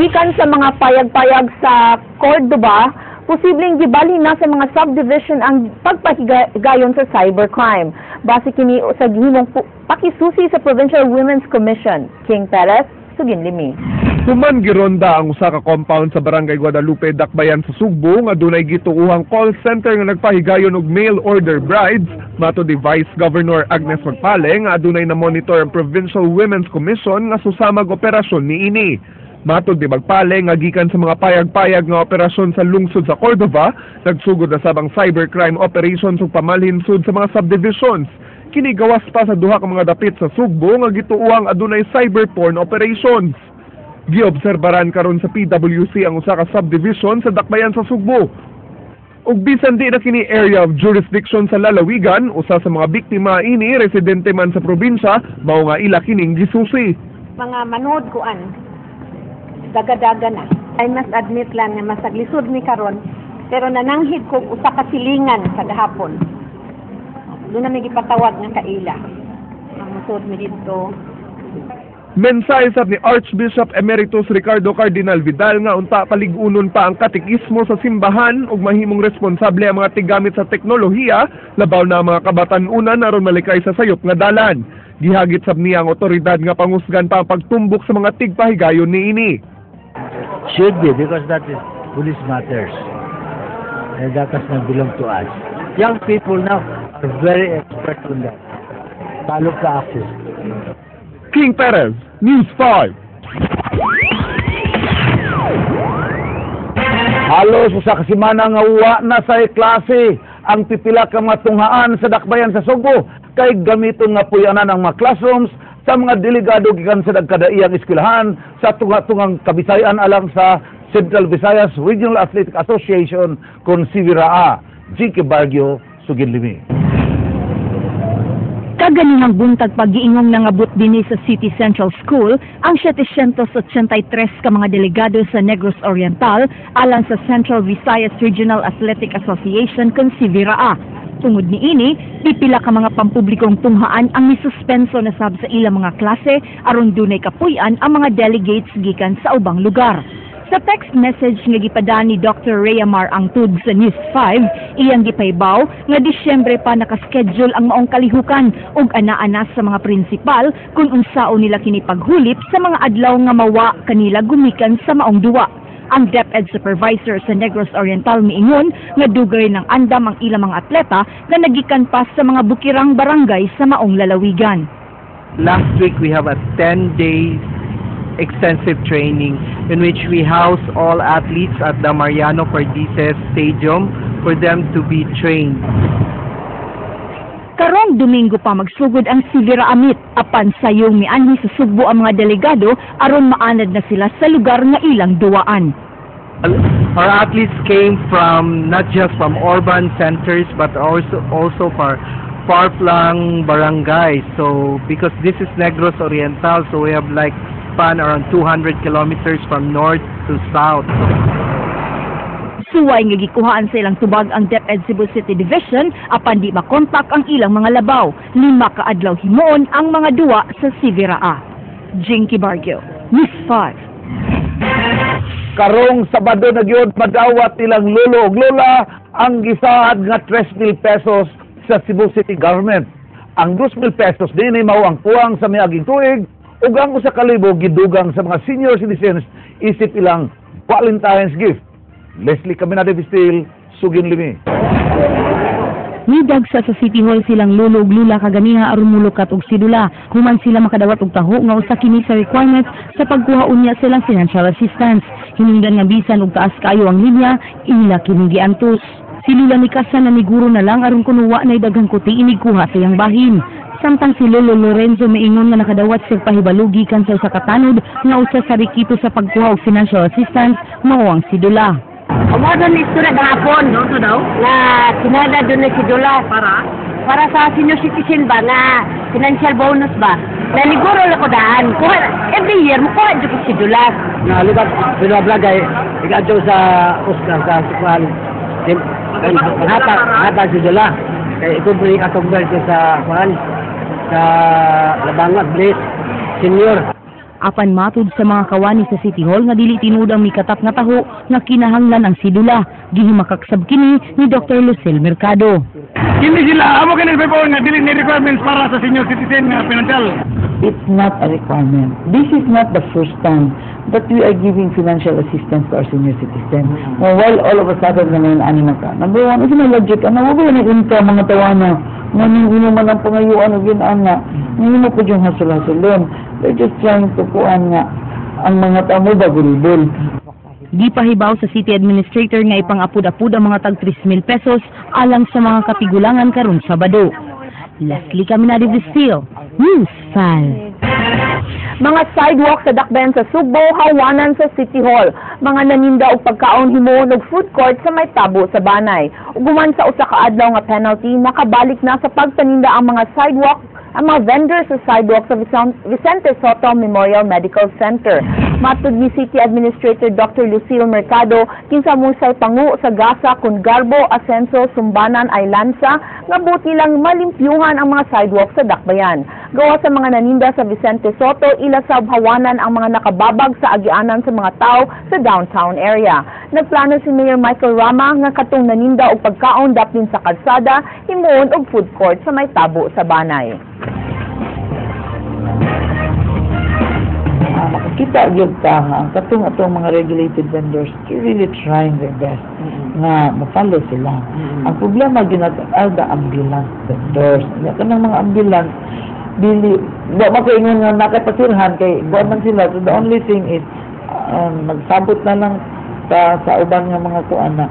gikan sa mga payag-payag sa Cordoba, posibleng gibali na sa mga subdivision ang pagpahigayon sa cybercrime. Base kini sa gihimong pakisusi sa Provincial Women's Commission. King Perez, Suginlimi. Human gironda ang usa ka compound sa Barangay Guadalupe, Dakbayan sa Sugbo nga dunay gituuhang call center nga nagpahigayon og mail order brides. Mato di Vice Governor Agnes Magpale nga adunay na monitor ang Provincial Women's Commission nga susamag operasyon niini. Mato di Magpale nga gikan sa mga payag-payag nga operasyon sa lungsod sa Cordova, nagsugod na sabang cybercrime operations ug pamalhinsod sa mga subdivisions. Kini gawas pa sa duha ka mga dapit sa Sugbo nga gituuhang adunay cyberporn operations. Giobserbaran karon sa PWC ang usa ka subdivision sa Dakbayan sa Sugbo. Ug bisan di na kini area of jurisdiction sa lalawigan, usa sa mga biktima ini residente man sa probinsya, mao nga ila kining gisusi. Mga manood kuan, daga-daga na. I must admit lang nga masaglisod mi karon, pero nananghid ko usa ka silingan sa gahapon. Doon na may gipatawag ng kaila. Ang musod mi dito. Mensahe sa ni Archbishop Emeritus Ricardo Cardinal Vidal nga unta paligunon pa ang katekismo sa simbahan ug mahimong responsable ang mga tigamit sa teknolohiya labaw na ang mga kabatan-unan aron malikay sa sayop nga dalan. Gihagit sab niya ang otoridad nga pangusgan pa ang pagtumbok sa mga tigpahigayon niini. Should be, because that is police matters and that does not belong to us. Young people now are very expert on that. Talo ka access. King Perez, News 5. Halos usa ka semana nga uwa na sa klase ang pipila ka mga tunghaan sa Dakbayan sa Sugbo kay gamiton nga puyanan ang mga classrooms sa mga delegado gikan sa nagkadaiyang eskwelahan sa tunga-tungang Kabisayan alang sa Central Visayas Regional Athletic Association kon Sivira. G.K. Bargio, Suginlimi. Kaganihang buntag pag-iingong nangabot dinhi sa City Central School ang 783 ka mga delegado sa Negros Oriental alang sa Central Visayas Regional Athletic Association kon Sivira. Tungod niini, pipila ka mga pampublikong tunghaan ang misuspenso na sab sa ilang mga klase aron dunay kapuy-an ang mga delegates gikan sa ubang lugar. Sa text message nga gipadaan ni Dr. Rhea Mar Angtud sa News 5, iyang gipaybaw nga Disyembre pa nakaschedule ang maong kalihukan ug ana-ana sa mga prinsipal kung unsaon nila kini paghulip sa mga adlaw nga mawa kanila gumikan sa maong duwa. Ang DepEd Supervisor sa Negros Oriental miingon nga dugay ng andam ang ilang mga atleta na nagikan pa sa mga bukirang barangay sa maong lalawigan. Last week we have a 10-day extensive training in which we house all athletes at the Mariano Perdices Stadium for them to be trained. Karong Domingo pa magsugod ang Sivira Amit apan sayong mianhi sa Sugbo ang mga delegado aron maanad na sila sa lugar nga ilang duwaan. Our athletes came from not just from urban centers but also for far-flung barangays. So because this is Negros Oriental, so we have like span around 200 kilometers from north to south. Suway nga gikuhaan sa ilang tubag ang DepEd Cebu City Division apan di makontak ang ilang mga labaw. 5 ka adlaw himuon ang mga duwa sa Sivira. Jinky Bargio, News 5. Karong Sabado na gyud madawat ilang lolo ug lola ang gisaad nga 3,000 pesos sa Cebu City Government. Ang 2,000 pesos dinhi mao ang puwang sa miaging tuig ug ang 1,000 gidugang sa mga senior citizens isip ilang Valentine's gift. Leslie Caminade Vistil, Suginlimi. Nidagsa sa City Hall silang lolo ug lula kaganiha aron mulukat og sidula. Human sila makadawat og taho nga usa kini sa requirements sa pagkuha unya silang financial assistance. Hinungdan nga bisan og taas kayo ang linya, ila kini giantos. Silula ni Kasan na niguro na lang aron kunuwa na daghang kuti inigkuha sa iyang bahin. Samtang si Lolo Lorenzo maingon nga nakadawat sa pahibalugi kan sa usa ka tanod nga usa sa rekito sa pagkuha og financial assistance mao ang sidula. Umadon ni istorya gahapon, no, to daw? Na kinala doon na sidula. Para sa senior citizen ba, na financial bonus ba? Na liguro lang ko daan. Every year, mukuha dyan ko sidula. Nalubat, binablog ay igadyo sa Oscar sa Sikuan. Hata sidula. Kaya ito po yung katugber sa Kuan. Sa Labangat, Bliss, Senior. Apan matud sa mga kawani sa City Hall nga dili tinuod ang mikatap nga taho nga kinahanglan ang sidula. Gihimakak-sab kini ni Dr. Lucille Mercado. Hindi sila, amo ka nagpapawag nga dili ni requirements para sa senior citizen nga financial. It's not a requirement. This is not the first time that we are giving financial assistance to our senior citizens. While all of a sudden naman anima ka. Number one, ito na logic. Ano ba yung income mga tawana? Ngayon inuman ang pangayuan o ginaan nga. Ngayon mo po yung hasul-hasulon. They're just trying to kuan nga ang mga tao ba gulibol. Gipahibaw sa City Administrator nga ipang-apud-apud ang mga tag 3,000 pesos alang sa mga kapigulangan karon Sabado. Leslie Caminado Vistil, News 5. Mga sidewalk sa dakbayan sa Sugbo, hawanan sa City Hall. Mga naninda og pagkaon himuon og food court sa may tabo sa Banay. Uguman sa usa ka adlaw nga penalty, nakabalik na sa pagpaninda ang mga sidewalk, ang mga vendors sa sidewalk sa Vicente Soto Memorial Medical Center. Matud ni City Administrator Dr. Lucille Mercado, kinsa musay pangu sa Gasa, Congarbo, Asenso, Sumbanan, Aylansa, nga buti lang malimpyuhan ang mga sidewalk sa dakbayan. Gawa sa mga naninda sa Vicente Soto, ilasab hawanan ang mga nakababag sa agianan sa mga tao sa downtown area. Nagplano si Mayor Michael Rama nga katong naninda og pagkaon daplin sa kalsada, himuon og food court sa may tabo sa Banay. Makikita yun ka nga, ang katong atong mga regulated vendors, they're really trying their best nga ma-follow sila. Ang problema ginatag the ambulance vendors. Kanang mga ambulance, dili, ba makaingon nga nakapasirhan kay buwan man sila. So the only thing is, magsabot na lang sa uban nga mga kuan na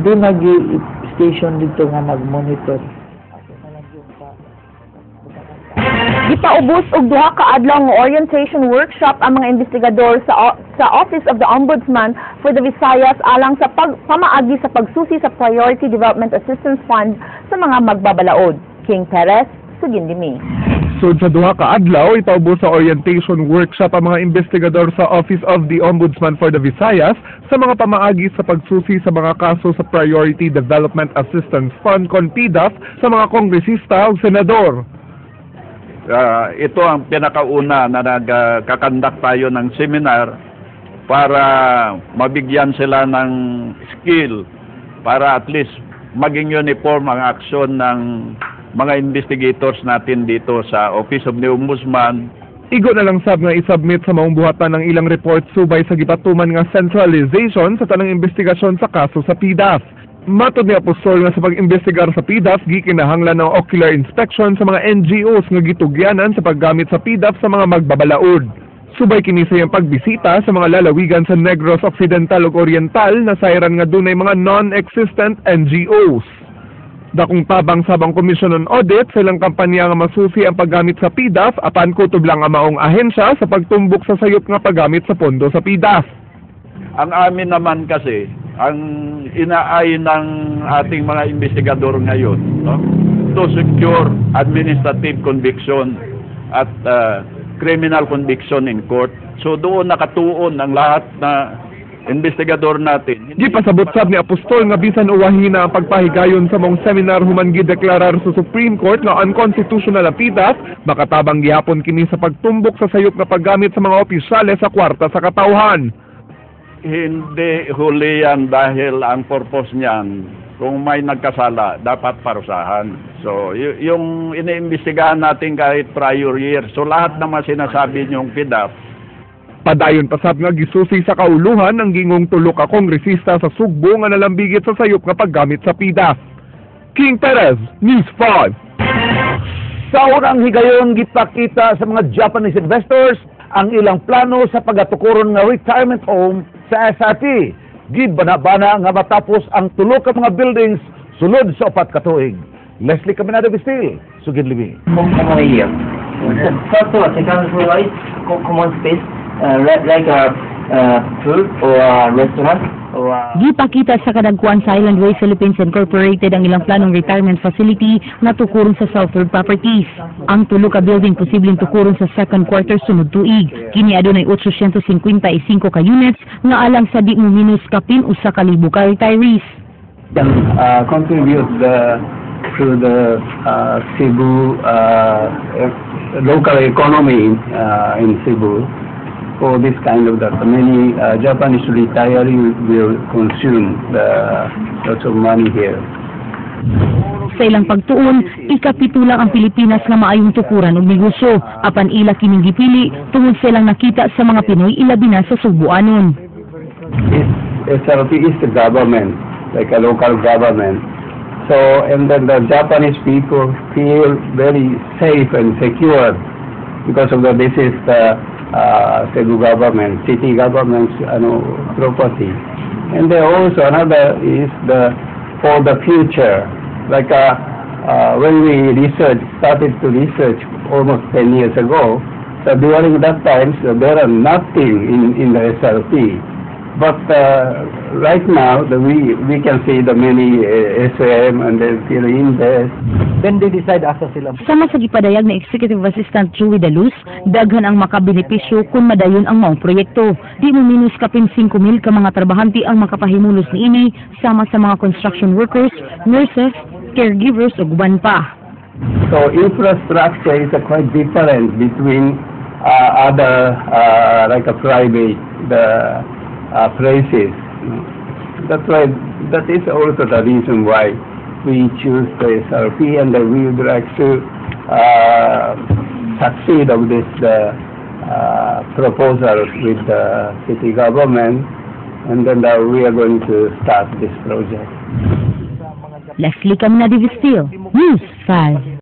doon nag-station dito nga mag-monitor. Gipaubos og duha ka adlaw nga orientation workshop ang mga investigador sa Office of the Ombudsman for the Visayas alang sa pamaagi sa pagsusi sa Priority Development Assistance Fund sa mga magbabalaod. King Perez, Sugindimi. Sud sa duha ka adlaw, ipaubos sa orientation workshop ang mga investigador sa Office of the Ombudsman for the Visayas sa mga pamaagi sa pagsusi sa mga kaso sa Priority Development Assistance Fund (PDAF) sa mga kongresista ug senador. Ito ang pinakauna na nagkakandak tayo ng seminar para mabigyan sila ng skill para at least maging uniform ang aksyon ng mga investigators natin dito sa Office of the Ombudsman. Igo na lang sab nga isubmit sa maong buhatan ng ilang report subay sa gipatuman nga centralization sa tanang investigasyon sa kaso sa PDAF. Matod ni Apostol nga sa pag-imbestigar sa PDAF, gikinahanglan ng ocular inspection sa mga NGOs nga gitugyanan sa paggamit sa PDAF sa mga magbabalaod. Subay kini sa iyang pagbisita sa mga lalawigan sa Negros Occidental ug Oriental na sayran nga dunay mga non-existent NGOs. Dakong tabang sabang Commission on Audit sa ilang kampanya nga masusi ang paggamit sa PDAF apan kutob lang ang maong ahensya sa pagtumbok sa sayop nga paggamit sa pondo sa PDAF. Ang amin naman kasi, ang inaay ng ating mga investigador ngayon, no, to secure administrative conviction at criminal conviction in court. So doon nakatuon ang lahat na investigador natin. Gipasabot sab ni Apostol nga bisan uwahi na ang pagpahigayon sa mong seminar human gideklarar sa Supreme Court nga unconstitutional ang PDAF, makatabang gihapon kini sa pagtumbok sa sayop nga paggamit sa mga opisyales sa kwarta sa katawhan. Hindi huli yan dahil ang purpose niyan, kung may nagkasala, dapat parusahan. So, yung iniimbestigahan natin kahit prior year, so lahat naman sinasabi niyong PDAF. Padayon pasab nga gisusi sa kauluhan ng gingong tulo ka kongresista sa Sugbo nga nalambigit sa sayop nga paggamit sa PDAF. King Perez, News 5. Sa unang higayon, gipakita sa mga Japanese investors ang ilang plano sa pagatukuron nga retirement home sa SRT. Gibana-bana nga matapos ang tulo ka mga buildings sulod sa 4 ka tuig. Leslie Caminado Vistil, Sugid Libi. First floor, second floor is common space, like a food or a restaurant. Gipakita sa kadagkuan sa Island Way Philippines Incorporated ang ilang planong retirement facility na tukuron sa Southward Properties. Ang tulo ka building posibleng tukuron sa second quarter sunod tuig. Kini adunay 855 ka units nga alang sa di mo minus kapin usa ka libo ka retirees. Contribute to the Cebu local economy in Cebu. for this kind of that. Many Japanese retirees will consume the lots of money here. Sa ilang pagtuon, ikapito lang ang Pilipinas nga maayong tukuran og negosyo. Apan ila kining gipili tungod sa ilang nakita sa mga Pinoy ilabi na sa Subuanon. SRP is the government, like a local government. So, and then the Japanese people feel very safe and secure because of this is the Cebu government, city government's property. And then also another is for the future. Like when we started to research almost 10 years ago, so during that time there are nothing in the SRP. But right now we can see the many SM and then invest. Then they decide asa sila. Sama sa gipadayag na Executive Assistant Joey Daluz, daghan ang makabenepisyo kung madayon ang maong proyekto. Di mo minus kapin 5,000 ka mga trabahante ang makapahimulos niini, sama sa mga construction workers, nurses, caregivers ug uban pa. So infrastructure is quite different between other like a private places. That's why that is also the reason why we choose the SRP, and we would like to succeed of this proposal with the city government, and then we are going to start this project. Leslie Camina Divistil, News 5.